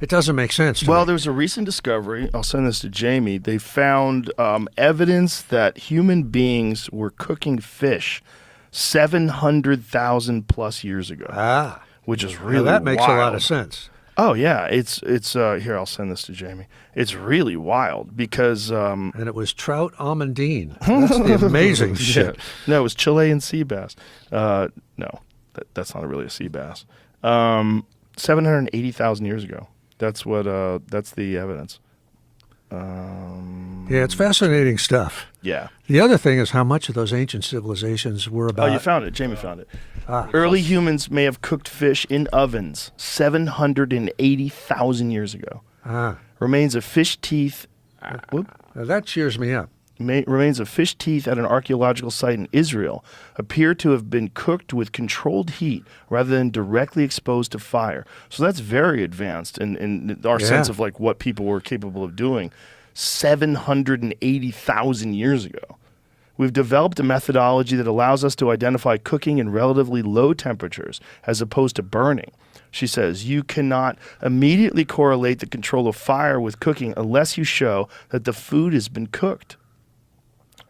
It doesn't make sense to me. Well, there was a recent discovery. I'll send this to Jamie. They found evidence that human beings were cooking fish 700,000 plus years ago. Which is really that makes wild. a lot of sense. Oh yeah, it's here. I'll send this to Jamie. It's really wild because and it was trout almondine. That's the amazing shit. No, it was Chilean sea bass. No, that's not really a sea bass. 780,000 years ago. That's what. That's the evidence. Yeah, it's fascinating stuff. Yeah. The other thing is how much of those ancient civilizations were about. Oh, you found it. Jamie found it. Early humans may have cooked fish in ovens 780,000 years ago. Remains of fish teeth. That cheers me up. Remains of fish teeth at an archaeological site in Israel appear to have been cooked with controlled heat rather than directly exposed to fire. So that's very advanced in our sense of like what people were capable of doing 780,000 years ago. We've developed a methodology that allows us to identify cooking in relatively low temperatures as opposed to burning. She says, you cannot immediately correlate the control of fire with cooking unless you show that the food has been cooked.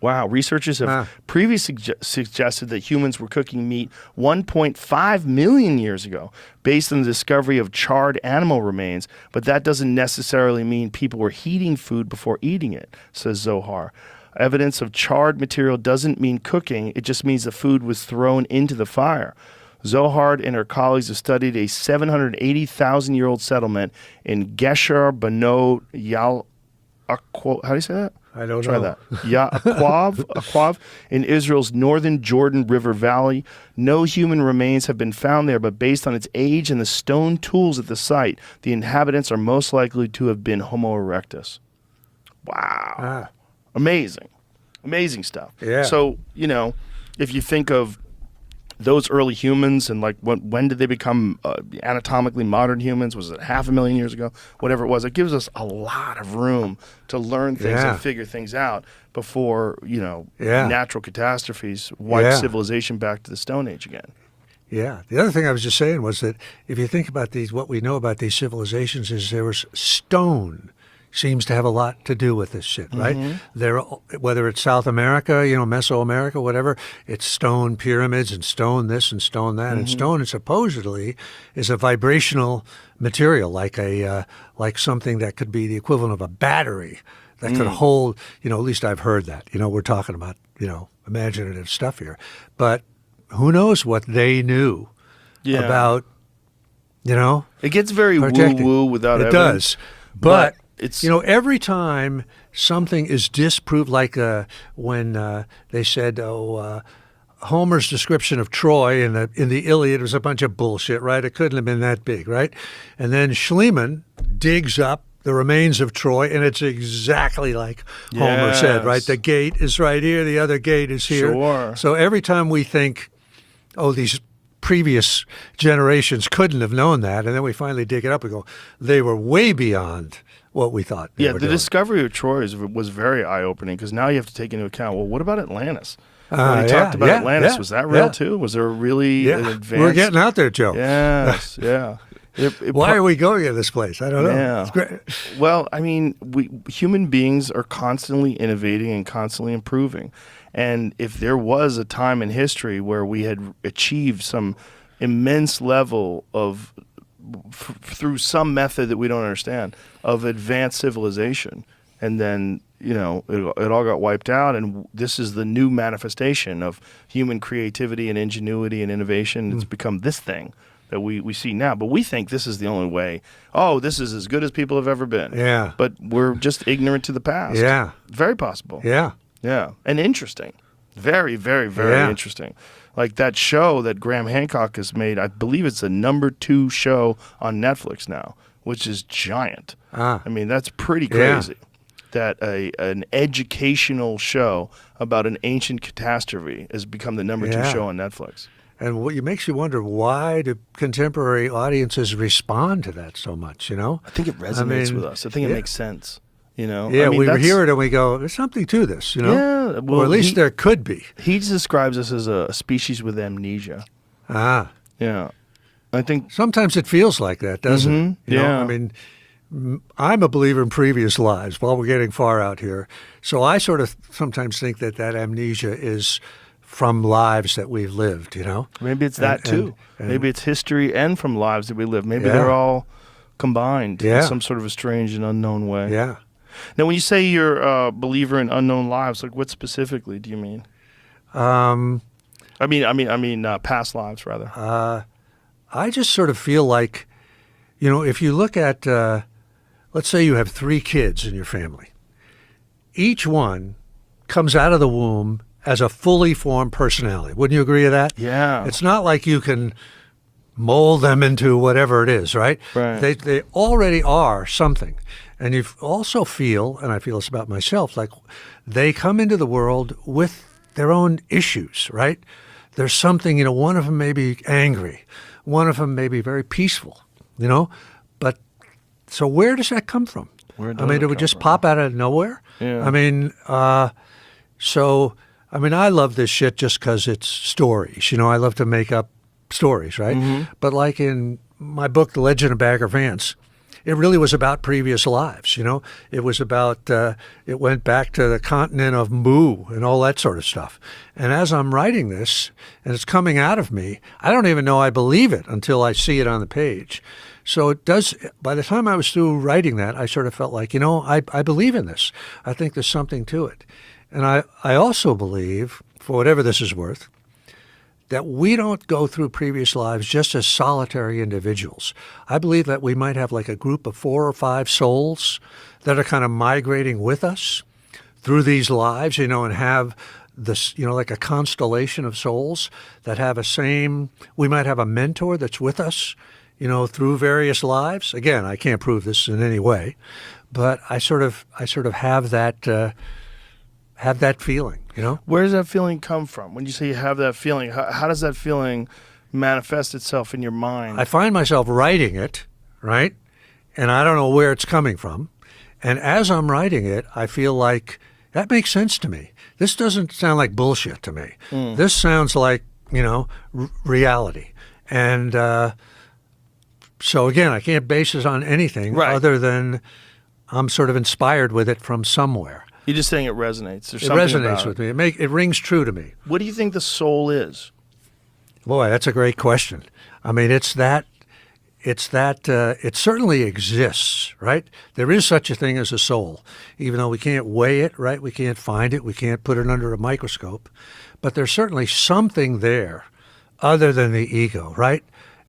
Wow, researchers have previously suggested that humans were cooking meat 1.5 million years ago based on the discovery of charred animal remains, but that doesn't necessarily mean people were heating food before eating it, says Zohar. Evidence of charred material doesn't mean cooking, it just means the food was thrown into the fire. Zohar and her colleagues have studied a 780,000-year-old settlement in Gesher Bano Yal. How do you say that? I don't Try know. that. Akwav in Israel's northern Jordan River Valley. No human remains have been found there, but based on its age and the stone tools at the site, the inhabitants are most likely to have been Homo erectus. Wow. Amazing. Amazing stuff. Yeah. So, if you think of those early humans and like when did they become anatomically modern humans? Was it 500,000 years ago? Whatever it was, it gives us a lot of room to learn things and figure things out before natural catastrophes wipe civilization back to the Stone Age again. Yeah. The other thing I was just saying was that if you think about what we know about these civilizations is there was stone. Seems to have a lot to do with this shit, right? There, whether it's South America, Mesoamerica, whatever, it's stone pyramids and stone this and stone that, and stone supposedly is a vibrational material, like something that could be the equivalent of a battery that could hold. At least I've heard that. We're talking about imaginative stuff here, but who knows what they knew about? It gets very woo-woo without it evidence. It does, but it's every time something is disproved, like when they said, Homer's description of Troy in the Iliad was a bunch of bullshit, right? It couldn't have been that big, right? And then Schliemann digs up the remains of Troy, and it's exactly like Homer said, right? The gate is right here, the other gate is here. Sure. So every time we think, these previous generations couldn't have known that, and then we finally dig it up and go, they were way beyond what we thought. The discovery of Troy was very eye-opening because now you have to take into account, what about Atlantis? When he talked about Atlantis, was that real too? Was there really an advanced... We're getting out there, Joe. Yes, Why are we going to this place? I don't know. Yeah. It's great. Well, human beings are constantly innovating and constantly improving. And if there was a time in history where we had achieved some immense level of through some method that we don't understand of advanced civilization, and then it all got wiped out, and this is the new manifestation of human creativity and ingenuity and innovation. It's become this thing that we see now, but we think this is the only way. This is as good as people have ever been. Yeah, but we're just ignorant to the past. Yeah, very possible. Yeah, and interesting, very, very, very interesting. Like that show that Graham Hancock has made, I believe it's the #2 show on Netflix now, which is giant. That's pretty crazy. That an educational show about an ancient catastrophe has become the #2 show on Netflix. And what makes you wonder, why do contemporary audiences respond to that so much, I think it resonates with us. I think it makes sense. We hear it and we go, there's something to this, Yeah, well, or at least there could be. He describes us as a species with amnesia. Yeah. I think sometimes it feels like that, doesn't it? I'm a believer in previous lives while we're getting far out here. So I sort of sometimes think that amnesia is from lives that we've lived, Maybe it's that too. Maybe it's history and from lives that we live. Maybe they're all combined in some sort of a strange and unknown way. Yeah. Now, when you say you're a believer in unknown lives, like what specifically do you mean? I mean, past lives rather. I just sort of feel like, if you look at, let's say you have 3 kids in your family. Each one comes out of the womb as a fully formed personality. Wouldn't you agree with that? Yeah. It's not like you can mold them into whatever it is, right? Right. They already are something. And you also feel, and I feel this about myself, like they come into the world with their own issues, right? There's something, one of them may be angry. One of them may be very peaceful, But so where does that come from? Do we just pop out of nowhere? Yeah. I love this shit just because it's stories. I love to make up stories, right? Mm-hmm. But like in my book, The Legend of Bagger Vance, it really was about previous lives, It was about, it went back to the continent of Mu and all that sort of stuff. And as I'm writing this, and it's coming out of me, I don't even know I believe it until I see it on the page. So it does, by the time I was through writing that, I sort of felt like, I believe in this. I think there's something to it. And I also believe, for whatever this is worth, that we don't go through previous lives just as solitary individuals. I believe that we might have like a group of 4 or 5 souls that are kind of migrating with us through these lives, and have this, like a constellation of souls that have we might have a mentor that's with us, through various lives. Again, I can't prove this in any way, but I sort of have that feeling, Where does that feeling come from? When you say you have that feeling, how does that feeling manifest itself in your mind? I find myself writing it, right? And I don't know where it's coming from. And as I'm writing it, I feel like that makes sense to me. This doesn't sound like bullshit to me. This sounds like, reality. And so again, I can't base this on anything other than I'm sort of inspired with it from somewhere. You're just saying it resonates. There's It something resonates about with me. It rings true to me. What do you think the soul is? Boy, that's a great question. It certainly exists, right? There is such a thing as a soul, even though we can't weigh it, right? We can't find it. We can't put it under a microscope. But there's certainly something there other than the ego, right?